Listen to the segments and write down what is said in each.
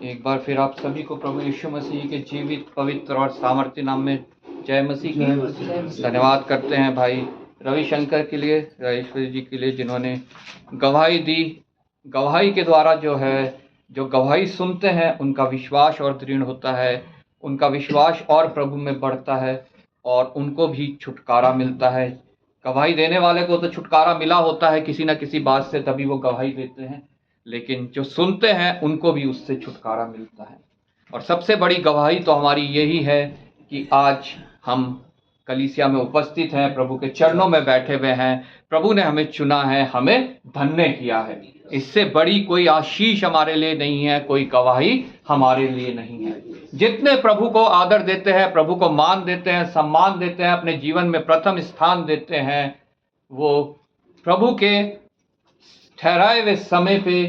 एक बार फिर आप सभी को प्रभु यीशु मसीह के जीवित, पवित्र और सामर्थ्य नाम में जय मसीह की धन्यवाद करते हैं भाई रविशंकर के लिए, राजेश्वरी जी के लिए, जिन्होंने गवाही दी। गवाही के द्वारा जो गवाही सुनते हैं उनका विश्वास और दृढ़ होता है, उनका विश्वास और प्रभु में बढ़ता है और उनको भी छुटकारा मिलता है। गवाही देने वाले को तो छुटकारा मिला होता है किसी न किसी बात से, तभी वो गवाही देते हैं, लेकिन जो सुनते हैं उनको भी उससे छुटकारा मिलता है। और सबसे बड़ी गवाही तो हमारी यही है कि आज हम कलीसिया में उपस्थित हैं, प्रभु के चरणों में बैठे हुए हैं। प्रभु ने हमें चुना है, हमें धन्य किया है। इससे बड़ी कोई आशीष हमारे लिए नहीं है, कोई गवाही हमारे लिए नहीं है। जितने प्रभु को आदर देते हैं, प्रभु को मान देते हैं, सम्मान देते हैं, अपने जीवन में प्रथम स्थान देते हैं, वो प्रभु के ठहराए हुए समय पे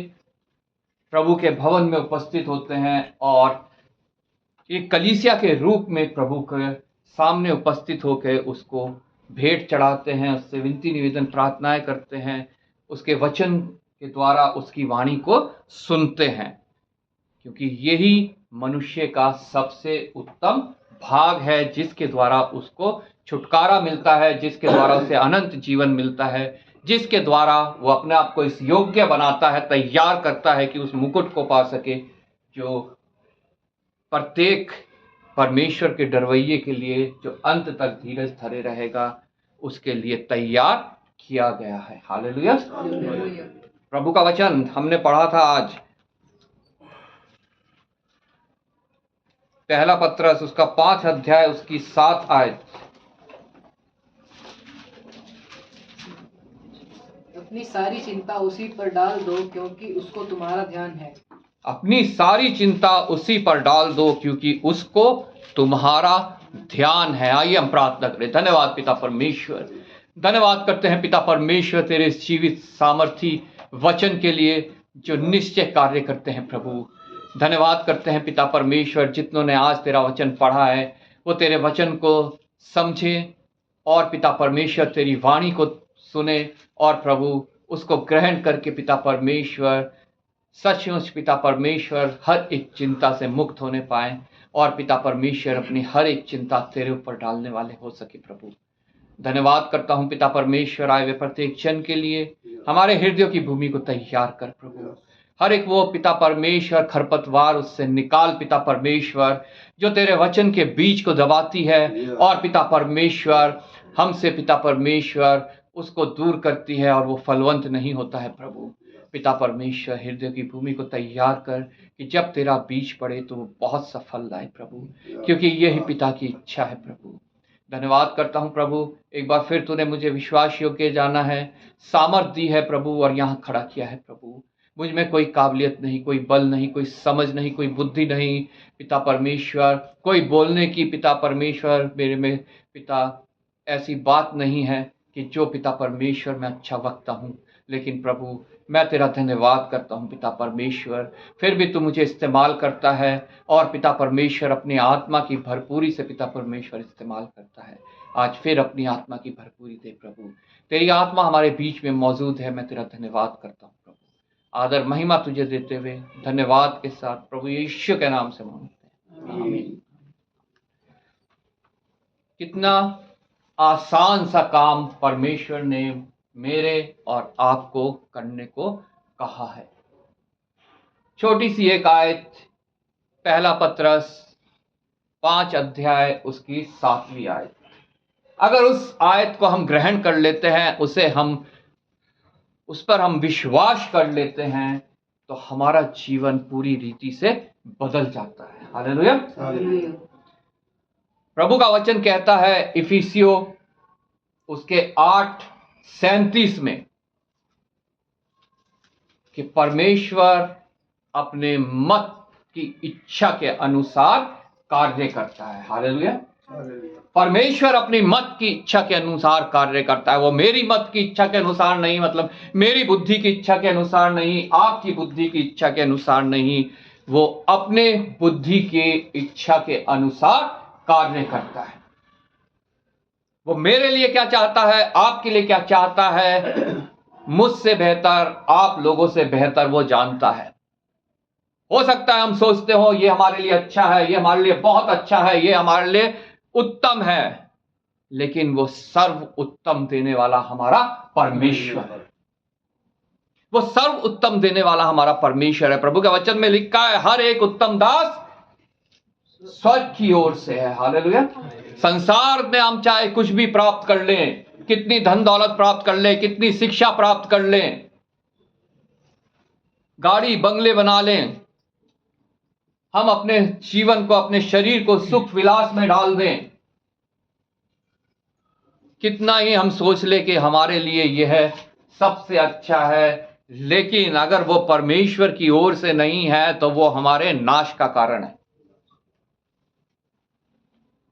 प्रभु के भवन में उपस्थित होते हैं और एक कलीसिया के रूप में प्रभु के सामने उपस्थित होकर उसको भेंट चढ़ाते हैं, उससे विनती निवेदन प्रार्थनाएं करते हैं, उसके वचन के द्वारा उसकी वाणी को सुनते हैं, क्योंकि यही मनुष्य का सबसे उत्तम भाग है, जिसके द्वारा उसको छुटकारा मिलता है, जिसके द्वारा उसे अनंत जीवन मिलता है, जिसके द्वारा वो अपने आप को इस योग्य बनाता है, तैयार करता है कि उस मुकुट को पा सके जो प्रत्येक परमेश्वर के डरवैये के लिए, जो अंत तक धीरज धरे रहेगा, उसके लिए तैयार किया गया है। हालेलुया। प्रभु का वचन हमने पढ़ा था आज, पहला पत्रस उसका 5 अध्याय उसकी 7 आयत। अपनी सारी चिंता उसी पर डाल दो क्योंकि उसको तुम्हारा ध्यान है। अपनी सारी चिंता उसी पर डाल दो क्योंकि उसको तुम्हारा ध्यान है। आइए हम प्रार्थना करें। धन्यवाद पिता परमेश्वर, धन्यवाद करते हैं पिता परमेश्वर तेरे जीवित सामर्थी वचन के लिए जो निश्चय कार्य करते हैं। प्रभु धन्यवाद करते हैं पिता परमेश्वर, जितनों ने आज तेरा वचन पढ़ा है वो तेरे वचन को समझे और पिता परमेश्वर तेरी वाणी को सुने और प्रभु उसको ग्रहण करके पिता परमेश्वर सचमुच पिता परमेश्वर हर एक चिंता से मुक्त होने पाए और पिता परमेश्वर अपनी हर एक चिंता तेरे ऊपर डालने वाले हो सके। प्रभु धन्यवाद करता हूँ पिता परमेश्वर, आए हुए प्रत्येक जन के लिए हमारे हृदयों की भूमि को तैयार कर। प्रभु हर एक वो पिता परमेश्वर खरपतवार उससे निकाल पिता परमेश्वर, जो तेरे वचन के बीज को दबाती है और पिता परमेश्वर हमसे पिता परमेश्वर उसको दूर करती है और वो फलवंत नहीं होता है। प्रभु पिता परमेश्वर हृदय की भूमि को तैयार कर कि जब तेरा बीज पड़े तो वो बहुत सफल लाए प्रभु, क्योंकि यही पिता की इच्छा है। प्रभु धन्यवाद करता हूँ प्रभु, एक बार फिर तूने मुझे विश्वास योग्य जाना है, सामर्थ दी है प्रभु और यहाँ खड़ा किया है। प्रभु मुझ में कोई काबिलियत नहीं, कोई बल नहीं, कोई समझ नहीं, कोई बुद्धि नहीं पिता परमेश्वर, कोई बोलने की पिता परमेश्वर मेरे में पिता ऐसी बात नहीं है कि जो पिता परमेश्वर मैं अच्छा वक्ता हूँ, लेकिन प्रभु मैं तेरा धन्यवाद करता हूँ पिता परमेश्वर, फिर भी तू मुझे इस्तेमाल करता है और पिता परमेश्वर अपनी आत्मा की भरपूरी से पिता परमेश्वर इस्तेमाल करता है। आज फिर अपनी आत्मा की भरपूरी दे प्रभु, तेरी आत्मा हमारे बीच में मौजूद है। मैं तेरा धन्यवाद करता हूँ प्रभु, आदर महिमा तुझे देते हुए धन्यवाद के साथ प्रभु यीशु के नाम से मांगते हैं, आमीन। कितना आसान सा काम परमेश्वर ने मेरे और आपको करने को कहा है। छोटी सी एक आयत, पहला पत्रस 5 अध्याय उसकी 7वीं आयत। अगर उस आयत को हम ग्रहण कर लेते हैं, उस पर हम विश्वास कर लेते हैं, तो हमारा जीवन पूरी रीति से बदल जाता है। हालेलुया। प्रभु का वचन कहता है इफिसियो उसके 8:37 में कि परमेश्वर अपने मत की इच्छा के अनुसार कार्य करता है। हालेलुया। परमेश्वर अपनी मत की इच्छा के अनुसार कार्य करता है। वो मेरी मत की इच्छा के अनुसार नहीं, मतलब मेरी बुद्धि की इच्छा के अनुसार नहीं, आपकी बुद्धि की इच्छा के अनुसार नहीं, वो अपने बुद्धि की इच्छा के अनुसार कार्य करता है। वो मेरे लिए क्या चाहता है, आपके लिए क्या चाहता है, मुझसे बेहतर, आप लोगों से बेहतर वो जानता है। हो सकता है हम सोचते हो ये हमारे लिए अच्छा है, ये हमारे लिए बहुत अच्छा है, ये हमारे लिए उत्तम है, लेकिन वो सर्व उत्तम देने वाला हमारा परमेश्वर है। वो सर्व उत्तम देने वाला हमारा परमेश्वर है। प्रभु के वचन में लिखा है, हर एक उत्तम दास स्वर्ग की ओर से है। हालेलुया। संसार में हम चाहे कुछ भी प्राप्त कर लें, कितनी धन दौलत प्राप्त कर लें, कितनी शिक्षा प्राप्त कर लें, गाड़ी बंगले बना लें, हम अपने जीवन को, अपने शरीर को सुख विलास में डाल दें, कितना ही हम सोच ले कि हमारे लिए यह सबसे अच्छा है, लेकिन अगर वो परमेश्वर की ओर से नहीं है तो वो हमारे नाश का कारण है।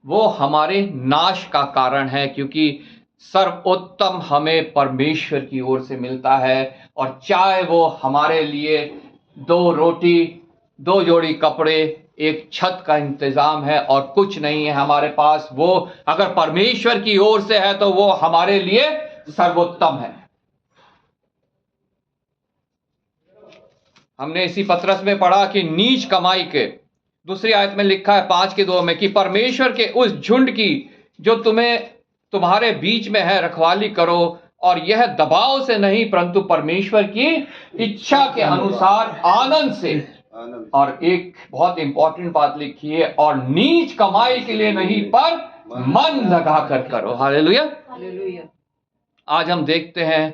वो हमारे नाश का कारण है, क्योंकि सर्वोत्तम हमें परमेश्वर की ओर से मिलता है। और चाहे वो हमारे लिए 2 रोटी, 2 जोड़ी कपड़े, एक छत का इंतजाम है और कुछ नहीं है हमारे पास, वो अगर परमेश्वर की ओर से है तो वो हमारे लिए सर्वोत्तम है। हमने इसी पत्रस में पढ़ा कि नीच कमाई के, दूसरी आयत में लिखा है 5:2 में कि परमेश्वर के उस झुंड की जो तुम्हारे बीच में है रखवाली करो, और यह दबाव से नहीं परंतु परमेश्वर की इच्छा के अनुसार आनंद से। और एक बहुत इंपॉर्टेंट बात लिखी है, और नीच कमाई के लिए नहीं पर मन लगा कर करो। हालेलुया। हालेलुया। आज हम देखते हैं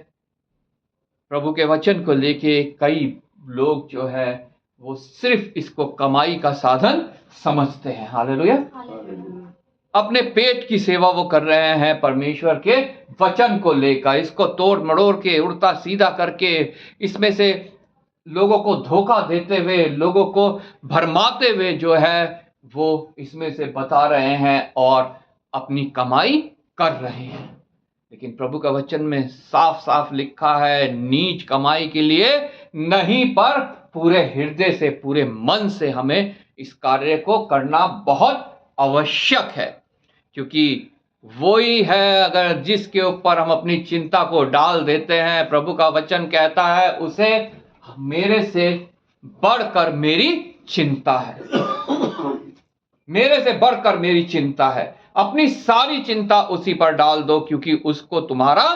प्रभु के वचन को लेके कई लोग जो है वो सिर्फ इसको कमाई का साधन समझते हैं। हालेलुया। अपने पेट की सेवा वो कर रहे हैं, परमेश्वर के वचन को लेकर इसको तोड़ मड़ोड़ के, उल्टा सीधा करके, इसमें से लोगों को धोखा देते हुए, लोगों को भरमाते हुए जो है वो इसमें से बता रहे हैं और अपनी कमाई कर रहे हैं। लेकिन प्रभु का वचन में साफ साफ लिखा है, नीच कमाई के लिए नहीं पर पूरे हृदय से, पूरे मन से हमें इस कार्य को करना बहुत आवश्यक है। क्योंकि वही है अगर जिसके ऊपर हम अपनी चिंता को डाल देते हैं, प्रभु का वचन कहता है उसे मेरे से बढ़कर मेरी चिंता है। मेरे से बढ़कर मेरी चिंता है। अपनी सारी चिंता उसी पर डाल दो, क्योंकि उसको तुम्हारा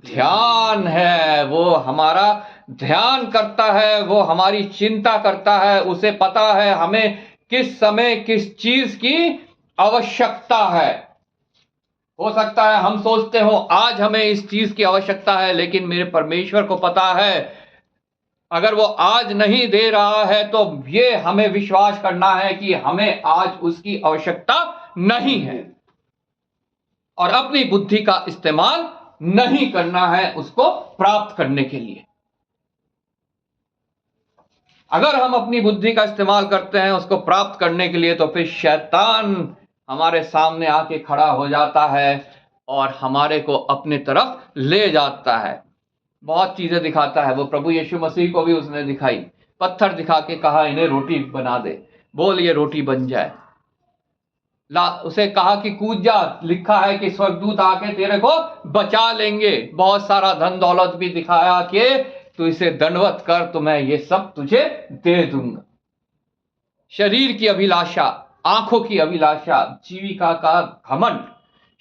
ध्यान है। वो हमारा ध्यान करता है, वो हमारी चिंता करता है। उसे पता है हमें किस समय किस चीज की आवश्यकता है। हो सकता है हम सोचते हो आज हमें इस चीज की आवश्यकता है, लेकिन मेरे परमेश्वर को पता है अगर वो आज नहीं दे रहा है तो ये हमें विश्वास करना है कि हमें आज उसकी आवश्यकता नहीं है, और अपनी बुद्धि का इस्तेमाल नहीं करना है उसको प्राप्त करने के लिए। अगर हम अपनी बुद्धि का इस्तेमाल करते हैं उसको प्राप्त करने के लिए, तो फिर शैतान हमारे सामने आके खड़ा हो जाता है और हमारे को अपने तरफ ले जाता है, बहुत चीजें दिखाता है। वो प्रभु यीशु मसीह को भी उसने दिखाई, पत्थर दिखा के कहा इन्हें रोटी बना दे, बोल ये रोटी बन जाए। उसे कहा कि कूद जा, लिखा है कि स्वर्गदूत आके तेरे को बचा लेंगे। बहुत सारा धन दौलत भी दिखाया कि तू इसे दंडवत कर तो मैं ये सब तुझे दे दूंगा। शरीर की अभिलाषा, आंखों की अभिलाषा, जीविका का घमंड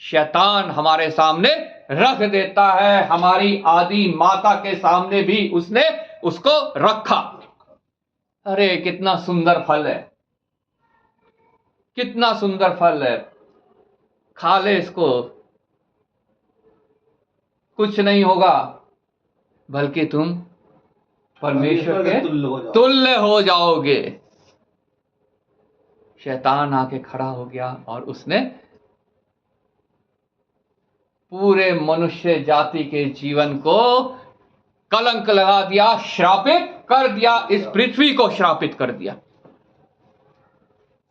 शैतान हमारे सामने रख देता है। हमारी आदि माता के सामने भी उसने उसको रखा। अरे कितना सुंदर फल है, कितना सुंदर फल है, खा ले इसको, कुछ नहीं होगा, बल्कि तुम परमेश्वर के तुल्य हो जाओगे। शैतान आके खड़ा हो गया और उसने पूरे मनुष्य जाति के जीवन को कलंक लगा दिया, श्रापित कर दिया, इस पृथ्वी को श्रापित कर दिया।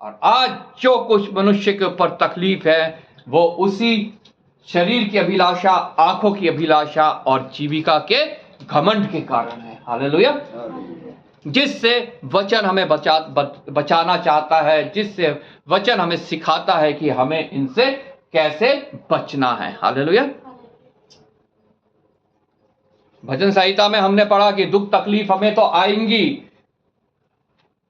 और आज जो कुछ मनुष्य के ऊपर तकलीफ है वो उसी शरीर की अभिलाषा, आंखों की अभिलाषा और जीविका के घमंड के कारण है। हालेलुया। जिससे वचन हमें बचाना चाहता है, जिससे वचन हमें सिखाता है कि हमें इनसे कैसे बचना है। हालेलुया। भजन संहिता में हमने पढ़ा कि दुख तकलीफ हमें तो आएंगी,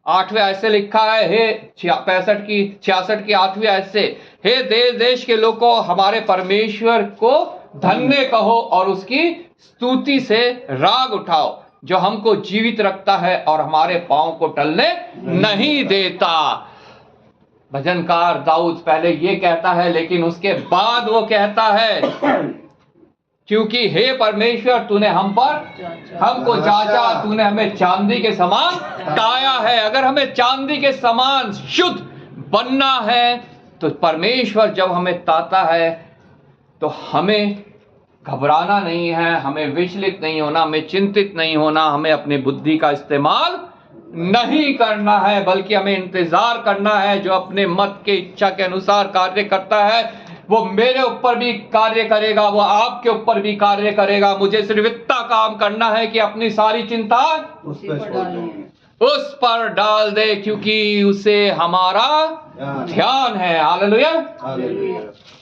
8वें आयत से लिखा है, हे 66 की 8वीं आयत से, हे देश देश के लोगों, हमारे परमेश्वर को धन्य कहो और उसकी स्तुति से राग उठाओ, जो हमको जीवित रखता है और हमारे पांव को टलने नहीं देता। भजनकार दाऊद पहले ये कहता है, लेकिन उसके बाद वो कहता है, क्योंकि हे परमेश्वर तूने हमको जांचा, तूने हमें चांदी के समान ताया है। अगर हमें चांदी के समान शुद्ध बनना है तो परमेश्वर जब हमें ताता है तो हमें घबराना नहीं है, हमें विचलित नहीं होना, हमें चिंतित नहीं होना, हमें अपनी बुद्धि का इस्तेमाल नहीं करना है, बल्कि हमें इंतजार करना है। जो अपने मत के इच्छा के अनुसार कार्य करता है वो मेरे ऊपर भी कार्य करेगा, वो आपके ऊपर भी कार्य करेगा। मुझे सिर्फ इतना काम करना है कि अपनी सारी चिंता उस पर डाल दे, क्योंकि उसे हमारा ध्यान है। हालेलुया।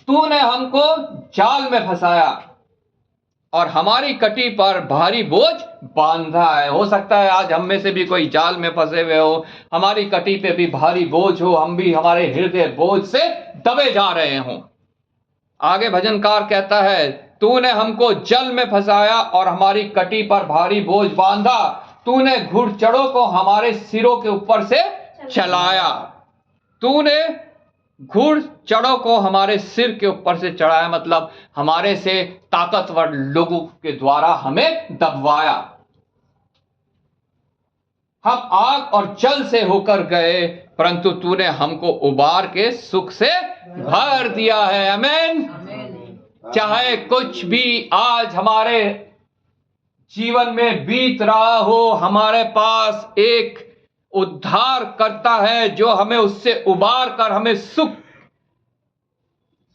तूने हमको जाल में फंसाया और हमारी कटी पर भारी बोझ बांधा है। हो सकता है आज हम में से भी कोई जाल में फंसे हुए हो, हमारी कटी पे भी भारी बोझ हो, हम भी हमारे हृदय बोझ से दबे जा रहे हों। आगे भजनकार कहता है, तूने हमको जल में फंसाया और हमारी कटी पर भारी बोझ बांधा, तूने घुड़चड़ों को हमारे सिरों के ऊपर से चलाया। तूने घुड़चड़ों को हमारे सिर के ऊपर से चढ़ाया, मतलब हमारे से ताकतवर लोगों के द्वारा हमें दबवाया। हम आग और जल से होकर गए, परंतु तूने हमको उबार के सुख से भर दिया है। आमीन। चाहे कुछ भी आज हमारे जीवन में बीत रहा हो, हमारे पास एक उद्धार करता है जो हमें उससे उबार कर हमें सुख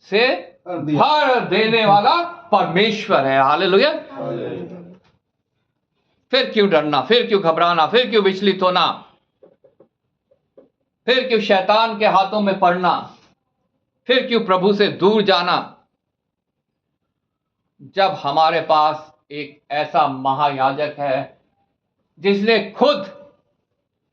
से भर देने वाला परमेश्वर है। हालेलुया। फिर क्यों डरना, फिर क्यों घबराना, फिर क्यों विचलित होना, फिर क्यों शैतान के हाथों में पड़ना, फिर क्यों प्रभु से दूर जाना, जब हमारे पास एक ऐसा महायाजक है जिसने खुद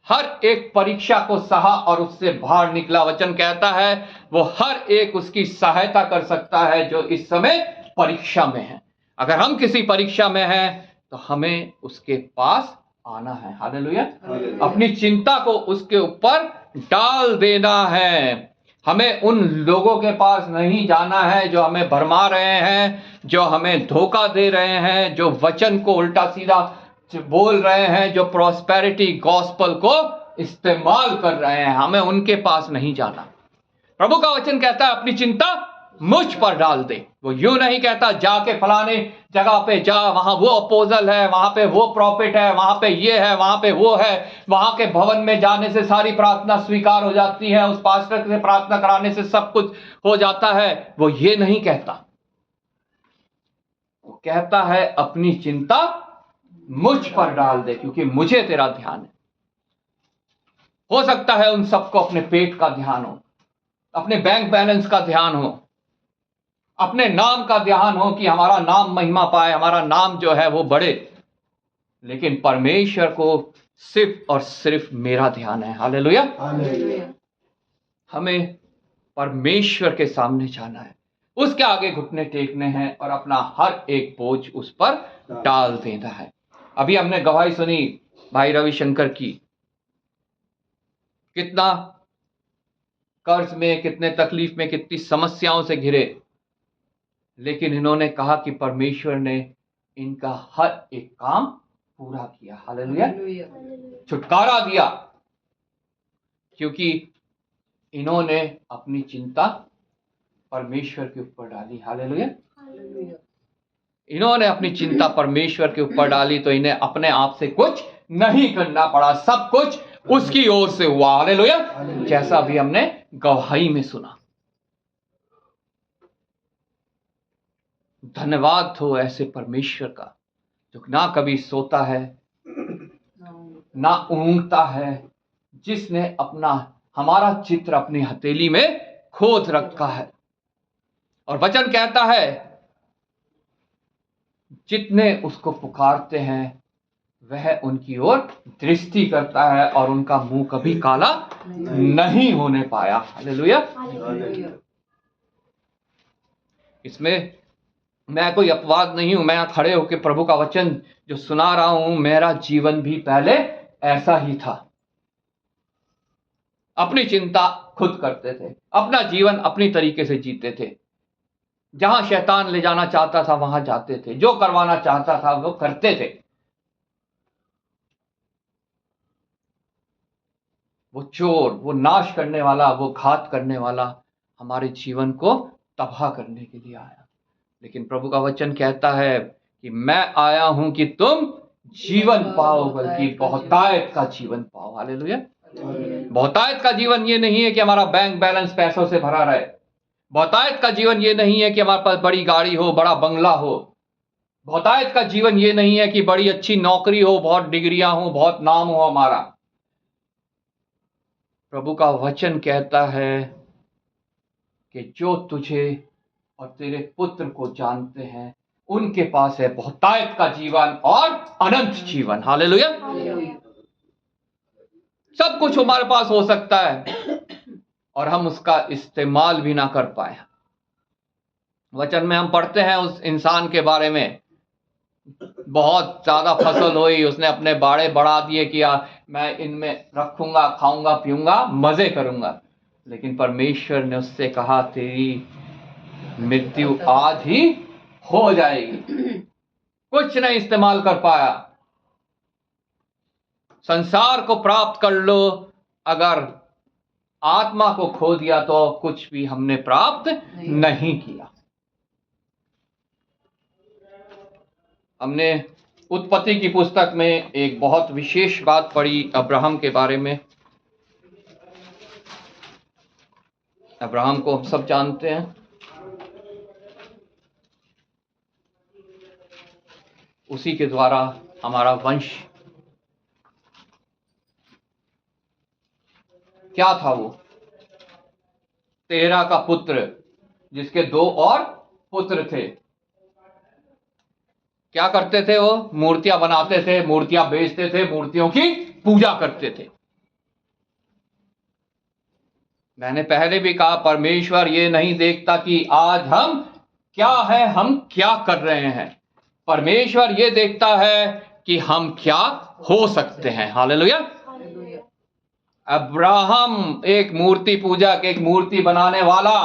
हर एक परीक्षा को सहा और उससे बाहर निकला। वचन कहता है वो हर एक उसकी सहायता कर सकता है जो इस समय परीक्षा में है। अगर हम किसी परीक्षा में हैं तो हमें उसके पास आना है। हालेलुया। अपनी चिंता को उसके ऊपर डाल देना है। हमें उन लोगों के पास नहीं जाना है जो हमें भरमा रहे हैं, जो हमें धोखा दे रहे हैं, जो वचन को उल्टा सीधा बोल रहे हैं, जो प्रॉस्पेरिटी गॉस्पल को इस्तेमाल कर रहे हैं। हमें उनके पास नहीं जाना। प्रभु का वचन कहता है अपनी चिंता मुझ पर डाल दे। वो यूं नहीं कहता जाके फलाने जगह पे जा, वहां वो अपोजल है, वहां पे वो प्रॉफिट है, वहां पे ये है, वहां पे वो है, वहां के भवन में जाने से सारी प्रार्थना स्वीकार हो जाती है, उस पास्टर से प्रार्थना कराने से सब कुछ हो जाता है। वो ये नहीं कहता। वो कहता है अपनी चिंता मुझ पर डाल दे, क्योंकि मुझे तेरा ध्यान है। हो सकता है उन सबको अपने पेट का ध्यान हो, अपने बैंक बैलेंस का ध्यान हो, अपने नाम का ध्यान हो कि हमारा नाम महिमा पाए, हमारा नाम जो है वो बढ़े, लेकिन परमेश्वर को सिर्फ और सिर्फ मेरा ध्यान है। हालेलुया। हमें परमेश्वर के सामने जाना है, उसके आगे घुटने टेकने हैं और अपना हर एक बोझ उस पर डाल देना है। अभी हमने गवाही सुनी भाई रविशंकर की, कितना कर्ज में, कितने तकलीफ में, कितनी समस्याओं से घिरे, लेकिन इन्होंने कहा कि परमेश्वर ने इनका हर एक काम पूरा किया। हालेलुया। छुटकारा दिया, क्योंकि इन्होंने अपनी चिंता परमेश्वर के ऊपर डाली। हालेलुया। इन्होंने अपनी चिंता परमेश्वर के ऊपर डाली तो इन्हें अपने आप से कुछ नहीं करना पड़ा, सब कुछ उसकी ओर से हुआ। हालेलुया। जैसा भी हमने गवाही में सुना। धन्यवाद हो ऐसे परमेश्वर का जो ना कभी सोता है ना ऊँघता है, जिसने अपना हमारा चित्र अपनी हथेली में खोद रखा है। और वचन कहता है जितने उसको पुकारते हैं वह उनकी ओर दृष्टि करता है और उनका मुंह कभी काला नहीं होने पाया। हालेलुया। हालेलुया। इसमें मैं कोई अपवाद नहीं हूं, मैं यहाँ खड़े होकर प्रभु का वचन जो सुना रहा हूं, मेरा जीवन भी पहले ऐसा ही था। अपनी चिंता खुद करते थे, अपना जीवन अपनी तरीके से जीते थे, जहां शैतान ले जाना चाहता था वहां जाते थे, जो करवाना चाहता था वो करते थे। वो चोर, वो नाश करने वाला, वो घात करने वाला हमारे जीवन को तबाह करने के लिए आया। लेकिन प्रभु का वचन कहता है कि मैं आया हूं कि तुम जीवन पाओ, बल्कि बहुतायत का जीवन पाओ। हालेलुया। बहुतायत का जीवन ये नहीं है कि हमारा बैंक बैलेंस पैसों से भरा रहे। बहुतायत का जीवन ये नहीं है कि हमारे पास बड़ी गाड़ी हो, बड़ा बंगला हो। बहुतायत का जीवन ये नहीं है कि बड़ी अच्छी नौकरी हो, बहुत डिग्रियां हो, बहुत नाम हो हमारा। प्रभु का वचन कहता है कि जो तुझे और तेरे पुत्र को जानते हैं उनके पास है बहुतायत का जीवन और अनंत जीवन। हालेलुया। सब कुछ हमारे पास हो सकता है और हम उसका इस्तेमाल भी ना कर पाए। वचन में हम पढ़ते हैं उस इंसान के बारे में, बहुत ज्यादा फसल हुई, उसने अपने बाड़े बढ़ा दिए, किया मैं इनमें रखूंगा, खाऊंगा, पीऊंगा, मजे करूंगा। लेकिन परमेश्वर ने उससे कहा तेरी मृत्यु आज ही हो जाएगी। कुछ नहीं इस्तेमाल कर पाया। संसार को प्राप्त कर लो, अगर आत्मा को खो दिया तो कुछ भी हमने प्राप्त नहीं किया। हमने उत्पत्ति की पुस्तक में एक बहुत विशेष बात पढ़ी अब्राहम के बारे में। अब्राहम को हम सब जानते हैं। उसी के द्वारा हमारा वंश क्या था, वो तेरह का पुत्र, जिसके 2 और पुत्र थे। क्या करते थे वो? मूर्तियां बनाते थे, मूर्तियां बेचते थे, मूर्तियों की पूजा करते थे। मैंने पहले भी कहा परमेश्वर ये नहीं देखता कि आज हम क्या है, हम क्या कर रहे हैं। परमेश्वर ये देखता है कि हम क्या हो सकते हैं। हालेलुया। अब्राहम एक मूर्ति पूजक, एक मूर्ति बनाने वाला,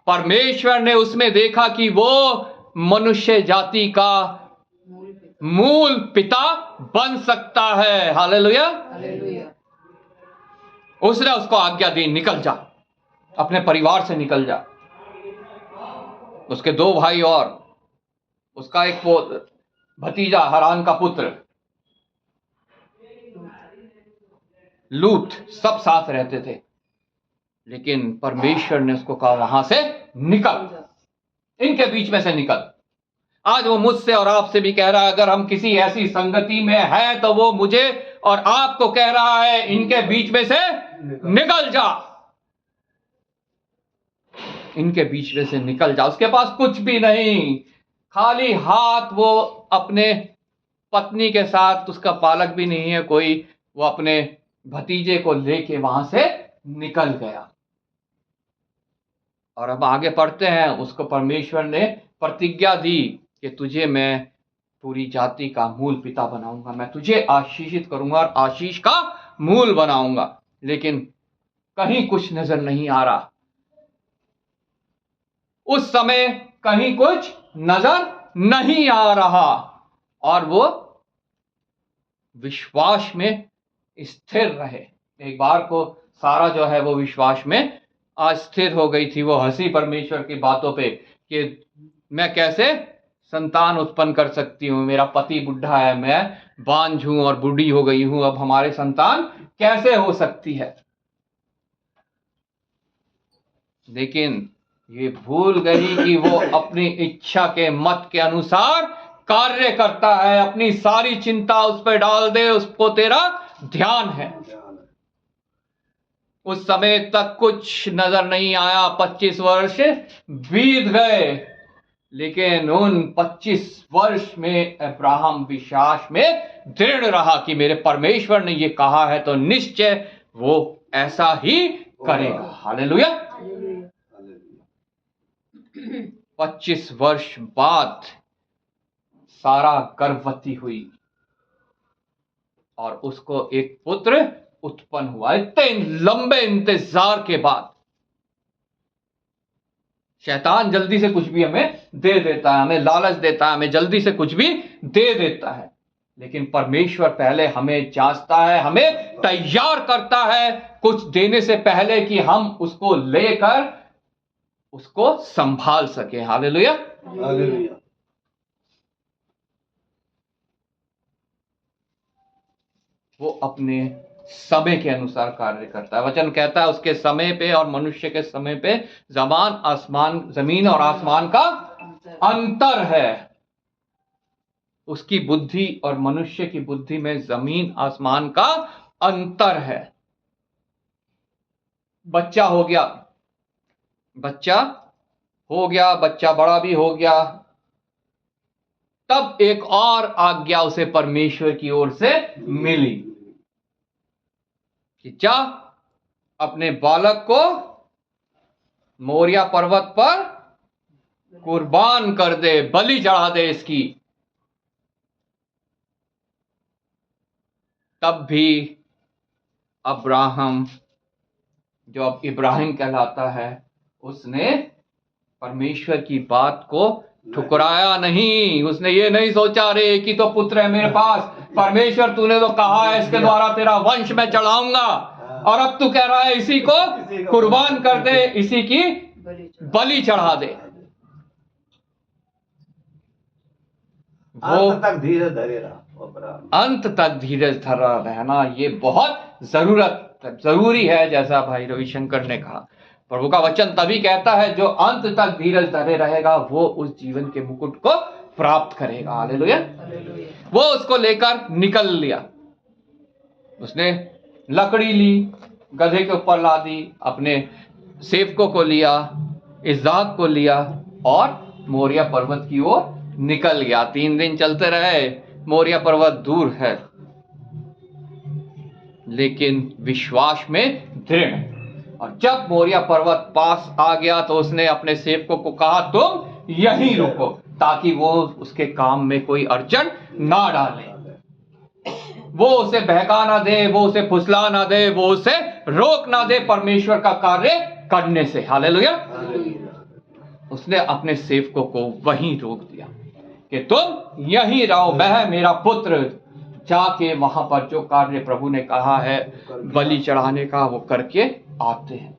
परमेश्वर ने उसमें देखा कि वो मनुष्य जाति का मूल पिता बन सकता है। हालेलुया। उसने उसको आज्ञा दी निकल जा, अपने परिवार से निकल जा। उसके 2 भाई और उसका एक भतीजा हरान का पुत्र लूत, सब साथ रहते थे। लेकिन परमेश्वर ने उसको कहा वहां से निकल, इनके बीच में से निकल। आज वो मुझसे और आपसे भी कह रहा है, अगर हम किसी ऐसी संगति में हैं तो वो मुझे और आपको कह रहा है इनके बीच में से निकल जा, इनके बीच में से निकल जा। उसके पास कुछ भी नहीं, खाली हाथ, वो अपने पत्नी के साथ, उसका पालक भी नहीं है कोई, वो अपने भतीजे को लेके वहां से निकल गया। और अब आगे पढ़ते हैं, उसको परमेश्वर ने प्रतिज्ञा दी कि तुझे मैं पूरी जाति का मूल पिता बनाऊंगा, मैं तुझे आशीषित करूंगा और आशीष का मूल बनाऊंगा। लेकिन कहीं कुछ नजर नहीं आ रहा। उस समय कहीं कुछ नजर नहीं आ रहा और वो विश्वास में स्थिर रहे। एक बार को सारा जो है वो विश्वास में अस्थिर हो गई थी। वो हंसी परमेश्वर की बातों पे कि मैं कैसे संतान उत्पन्न कर सकती हूँ, मेरा पति बुढ़ा है, मैं बांझ हूं और बूढ़ी हो गई हूं, अब हमारे संतान कैसे हो सकती है। लेकिन ये भूल गई कि वो अपनी इच्छा के मत के अनुसार कार्य करता है। अपनी सारी चिंता उस पर डाल दे, उसको तेरा ध्यान है। उस समय तक कुछ नजर नहीं आया। 25 वर्ष बीत गए लेकिन उन 25 वर्ष में अब्राहम विश्वास में दृढ़ रहा कि मेरे परमेश्वर ने ये कहा है तो निश्चय वो ऐसा ही करेगा। हालेलुया। 25 वर्ष बाद सारा गर्भवती हुई और उसको एक पुत्र उत्पन्न हुआ। इतने लंबे इंतजार के बाद शैतान जल्दी से कुछ भी हमें दे देता है, हमें लालच देता है, हमें जल्दी से कुछ भी दे देता है, लेकिन परमेश्वर पहले हमें जांचता है, हमें तैयार करता है कुछ देने से पहले कि हम उसको लेकर उसको संभाल सके। हालेलुया। हालेलुया। वो अपने समय के अनुसार कार्य करता है। वचन कहता है उसके समय पे और मनुष्य के समय पे जमीन और आसमान का अंतर है। उसकी बुद्धि और मनुष्य की बुद्धि में जमीन आसमान का अंतर है। बच्चा हो गया, बच्चा बड़ा भी हो गया, तब एक और आज्ञा उसे परमेश्वर की ओर से मिली कि जा अपने बालक को मोरिया पर्वत पर कुर्बान कर दे, बलि चढ़ा दे इसकी। तब भी अब्राहम, जो अब इब्राहिम कहलाता है, उसने परमेश्वर की बात को ठुकराया नहीं। उसने ये नहीं सोचा रे कि तो पुत्र है मेरे पास, परमेश्वर तूने तो कहा है इसके द्वारा तेरा वंश मैं चढ़ाऊंगा, और अब तू कह रहा है इसी को कुर्बान कर दे, इसी की बलि चढ़ा दे। वो अंत तक धीरज धरे रहा। अंत तक धीरज धरा रहना ये बहुत जरूरी है। जैसा भाई रविशंकर ने कहा, प्रभु का वचन तभी कहता है जो अंत तक धीरज धरे रहेगा वो उस जीवन के मुकुट को प्राप्त करेगा। हालेलुया। वो उसको लेकर निकल लिया। उसने लकड़ी ली, गधे के ऊपर ला दी, अपने सेवकों को लिया, इसहाक को लिया और मोरिया पर्वत की ओर निकल गया। 3 दिन चलते रहे। मोरिया पर्वत दूर है लेकिन विश्वास में दृढ़। और जब मोरिया पर्वत पास आ गया तो उसने अपने सेवकों को कहा तुम यहीं रुको, ताकि वो उसके काम में कोई अड़चन ना डाले, वो उसे बहका ना दे, वो उसे फुसला ना दे, वो उसे रोक ना दे परमेश्वर का कार्य करने से। हालेलुया। उसने अपने सेवकों को वहीं रोक दिया कि तुम यहीं रहो, मैं मेरा पुत्र जाके वहां पर जो कार्य प्रभु ने कहा है बलि चढ़ाने का वो करके आते हैं।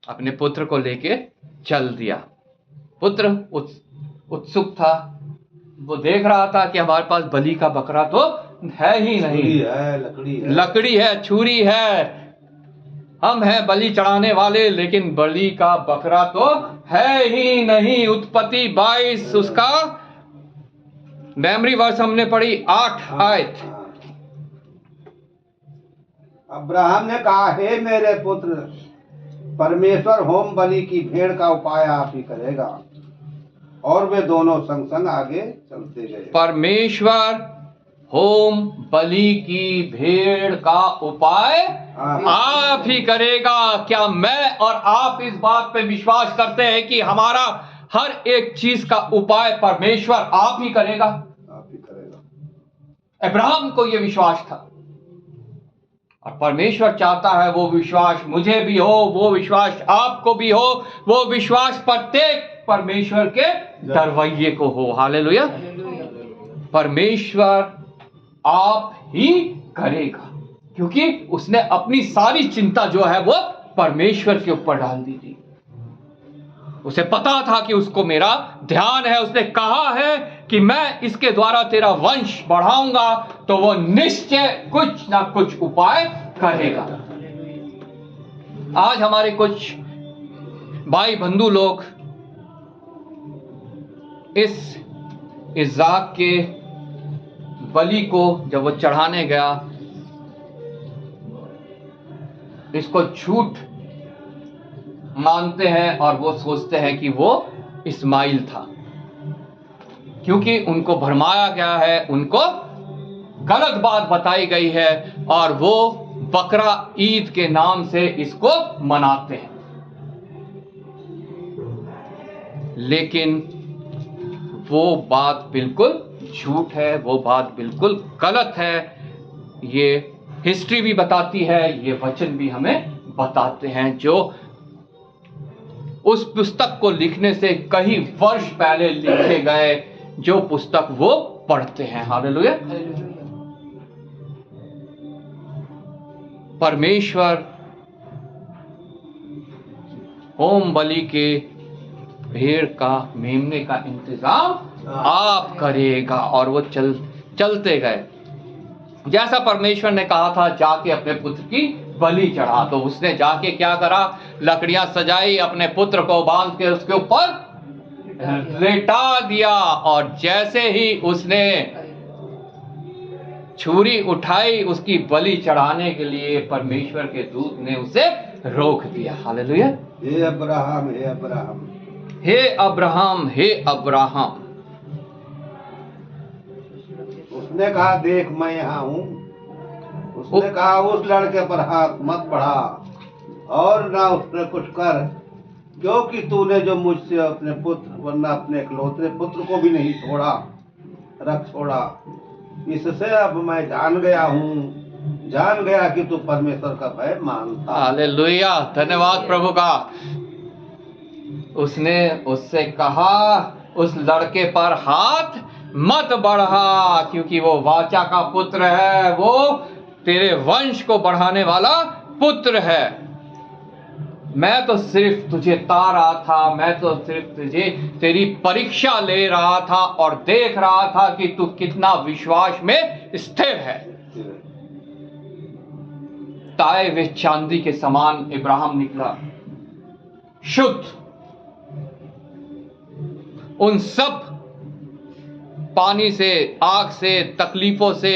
अपने पुत्र को लेके चल दिया। पुत्र उत्सुक था, वो देख रहा था कि हमारे पास बलि का बकरा तो है ही नहीं, लकड़ी है, छुरी है, हम हैं बलि चढ़ाने वाले, लेकिन बलि का बकरा तो है ही नहीं। उत्पत्ति 22 उसका मेमोरी वर्ष हमने पढ़ी 8 आयत। अब्राहम ने कहा, हे मेरे पुत्र, परमेश्वर होम बलि की भेड़ का उपाय आप ही करेगा। और वे दोनों संग संग आगे चलते गए। परमेश्वर होम बलि की भेड़ का उपाय आप ही करेगा। क्या मैं और आप इस बात पे विश्वास करते हैं कि हमारा हर एक चीज का उपाय परमेश्वर आप ही करेगा? आप ही करेगा। अब्राहम को यह विश्वास था और परमेश्वर चाहता है वो विश्वास मुझे भी हो, वो विश्वास आपको भी हो, वो विश्वास प्रत्येक परमेश्वर के दरवैये को हो। हालेलुया। परमेश्वर आप ही करेगा, क्योंकि उसने अपनी सारी चिंता जो है वो परमेश्वर के ऊपर डाल दी थी। उसे पता था कि उसको मेरा ध्यान है, उसने कहा है कि मैं इसके द्वारा तेरा वंश बढ़ाऊंगा, तो वो निश्चय कुछ ना कुछ उपाय करेगा। आज हमारे कुछ भाई बंधु लोग इस इसहाक के बलि को जब वो चढ़ाने गया, इसको झूठ मानते हैं और वो सोचते हैं कि वो इस्माइल था, क्योंकि उनको भरमाया गया है, उनको गलत बात बताई गई है और वो बकरा ईद के नाम से इसको मनाते हैं। लेकिन वो बात बिल्कुल झूठ है, वो बात बिल्कुल गलत है। ये हिस्ट्री भी बताती है, ये वचन भी हमें बताते हैं, जो उस पुस्तक को लिखने से कई वर्ष पहले लिखे गए, जो पुस्तक वो पढ़ते हैं। हालेलुया। परमेश्वर होम बलि के भेड़ का मेमने का इंतजाम आप करेगा। और वो चलते गए, जैसा परमेश्वर ने कहा था, जाके अपने पुत्र की बलि चढ़ा। तो उसने जाके क्या करा, लकड़ियां सजाई, अपने पुत्र को बांध के उसके ऊपर लेटा दिया, और जैसे ही उसने छुरी उठाई उसकी बलि चढ़ाने के लिए, परमेश्वर के दूत ने उसे रोक दिया। हालेलुया। हे अब्राहम, हे अब्राहम, हे अब्राहम, हे अब्राहम। उसने कहा, देख मैं यहाँ हूँ। उसने कहा, उस लड़के पर हाथ मत बढ़ा और ना उस पर कुछ कर, क्योंकि तूने जो मुझसे अपने पुत्र, वरना अपने इकलौते पुत्र को भी नहीं छोड़ा। इससे अब मैं जान गया कि तू परमेश्वर का भय मानता। हालेलुया, धन्यवाद प्रभु का। उसने उससे कहा, उस लड़के पर हाथ मत बढ़ा, क्योंकि वो वाचा का पुत्र है, वो तेरे वंश को बढ़ाने वाला पुत्र है। मैं तो सिर्फ तुझे ता रहा था, मैं तो सिर्फ तेरी परीक्षा ले रहा था और देख रहा था कि तू कितना विश्वास में स्थिर है। ताए वे चांदी के समान इब्राहिम निकला, शुद्ध। उन सब पानी से, आग से, तकलीफों से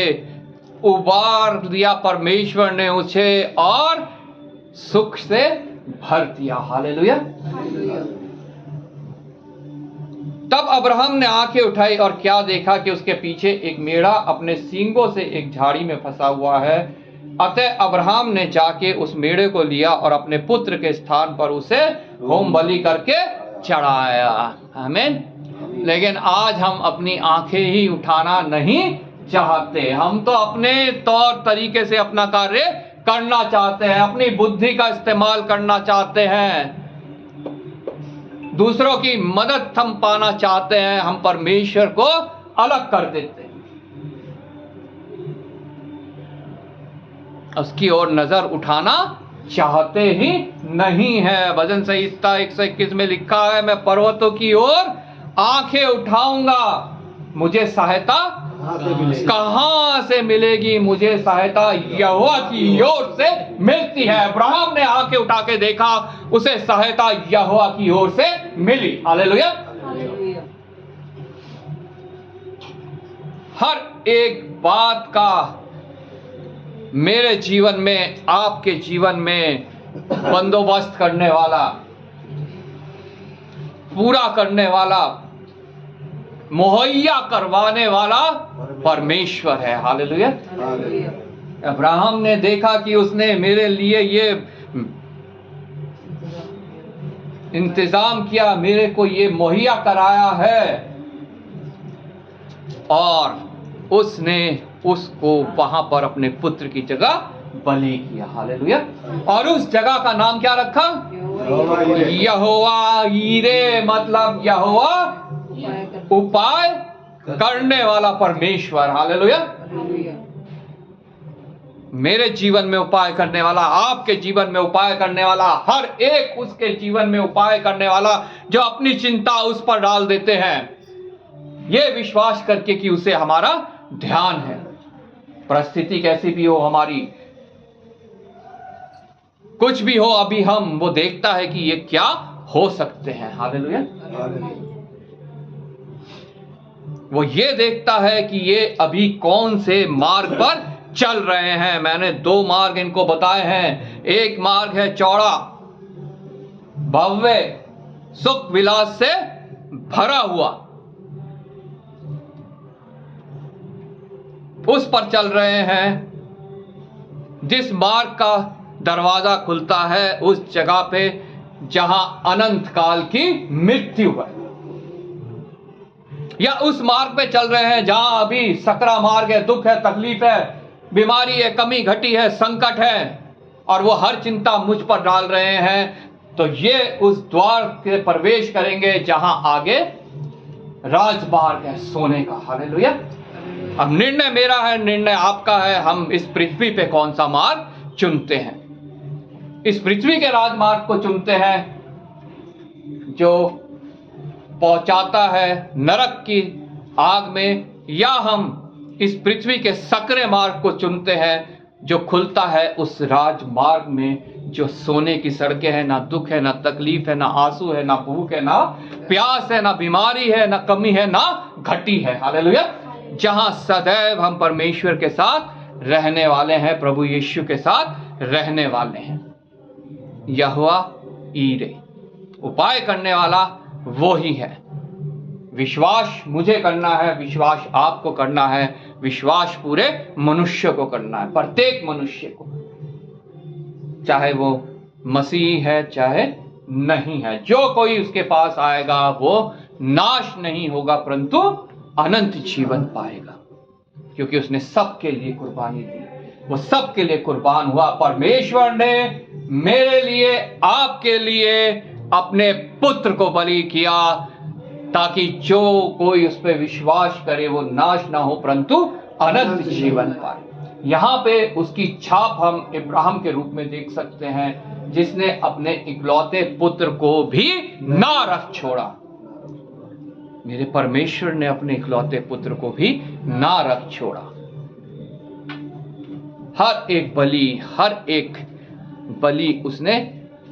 उबार दिया परमेश्वर ने उसे और सुख से भर दिया। हालेलुया। तब अब्राहम ने आंखें उठाई और क्या देखा कि उसके पीछे एक मेढ़ा अपने सींगों से एक झाड़ी में फंसा हुआ है। अतः अब्राहम ने जाके उस मेढ़े को लिया और अपने पुत्र के स्थान पर उसे होम बलि करके चढ़ाया। आमीन। लेकिन आज हम अपनी आंखें ही उठाना नहीं चाहते, हम तो अपने तौर तरीके से अपना कार्य करना चाहते हैं, अपनी बुद्धि का इस्तेमाल करना चाहते हैं, दूसरों की मदद हम पाना चाहते हैं, हम परमेश्वर को अलग कर देते हैं, उसकी ओर नजर उठाना चाहते ही नहीं है। भजन संहिता 121 में लिखा है, मैं पर्वतों की ओर आंखें उठाऊंगा, मुझे सहायता कहां से मिलेगी? मुझे सहायता यहोवा की ओर से मिलती है। अब्राहम ने आंखें उठा के देखा, उसे सहायता यहोवा की ओर से मिली। हालेलुया। हर एक बात का मेरे जीवन में, आपके जीवन में बंदोबस्त करने वाला, पूरा करने वाला, मुहैया करवाने वाला परमेश्वर है। हालेलुया। अब्राहम ने देखा कि उसने मेरे लिए ये इंतजाम किया, मेरे को ये मुहैया कराया है, और उसने उसको वहां पर अपने पुत्र की जगह बलि किया। हालेलुया। और उस जगह का नाम क्या रखा? यहोवा यीरे, मतलब यहोवा उपाय करने वाला परमेश्वर। हालेलुया। मेरे जीवन में उपाय करने वाला, आपके जीवन में उपाय करने वाला, हर एक उसके जीवन में उपाय करने वाला, जो अपनी चिंता उस पर डाल देते हैं, ये विश्वास करके कि उसे हमारा ध्यान है। परिस्थिति कैसी भी हो हमारी, कुछ भी हो, अभी हम वो देखता है कि ये क्या हो सकते हैं। हालेलुया। वो ये देखता है कि ये अभी कौन से मार्ग पर चल रहे हैं। मैंने 2 मार्ग इनको बताए हैं। एक मार्ग है चौड़ा, भव्य, सुख विलास से भरा हुआ, उस पर चल रहे हैं। जिस मार्ग का दरवाजा खुलता है उस जगह पे जहां अनंत काल की मृत्यु है, या उस मार्ग पे चल रहे हैं जहां अभी सकरा मार्ग है, दुख है, तकलीफ है, बीमारी है, कमी घटी है, संकट है, और वो हर चिंता मुझ पर डाल रहे हैं, तो ये उस द्वार के प्रवेश करेंगे जहां आगे राजमार्ग है सोने का। हालेलुया। अब निर्णय मेरा है, निर्णय आपका है, हम इस पृथ्वी पे कौन सा मार्ग चुनते हैं। इस पृथ्वी के राजमार्ग को चुनते हैं जो पहुंचाता है नरक की आग में, या हम इस पृथ्वी के सकरे मार्ग को चुनते हैं जो खुलता है उस राजमार्ग में जो सोने की सड़कें हैं, ना दुख है, ना तकलीफ है, ना आंसू है, ना भूख है, ना प्यास है, ना बीमारी है, ना कमी है, ना घटी है। हालेलुया। जहां सदैव हम परमेश्वर के साथ रहने वाले हैं, प्रभु यीशु के साथ रहने वाले हैं। यहोवा ईरे, उपाय करने वाला वो ही है। विश्वास मुझे करना है, विश्वास आपको करना है, विश्वास पूरे मनुष्य को करना है, प्रत्येक मनुष्य को, चाहे वो मसीह है चाहे नहीं है। जो कोई उसके पास आएगा वो नाश नहीं होगा परंतु अनंत जीवन पाएगा, क्योंकि उसने सबके लिए कुर्बानी दी, वो सबके लिए कुर्बान हुआ। परमेश्वर ने मेरे लिए, आपके लिए अपने पुत्र को बलि किया ताकि जो कोई उस पर विश्वास करे वो नाश ना हो परंतु अनंत जीवन पाए। यहाँ पे उसकी छाप हम इब्राहिम के रूप में देख सकते हैं, जिसने अपने इकलौते पुत्र को भी ना रख छोड़ा। मेरे परमेश्वर ने अपने इकलौते पुत्र को भी ना रख छोड़ा। हर एक बलि उसने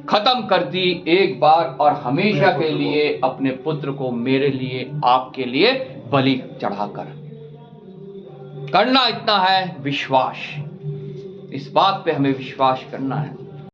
खत्म कर दी एक बार और हमेशा के लिए, अपने पुत्र को मेरे लिए, आपके लिए बलि चढ़ाकर। करना इतना है विश्वास, इस बात पे हमें विश्वास करना है।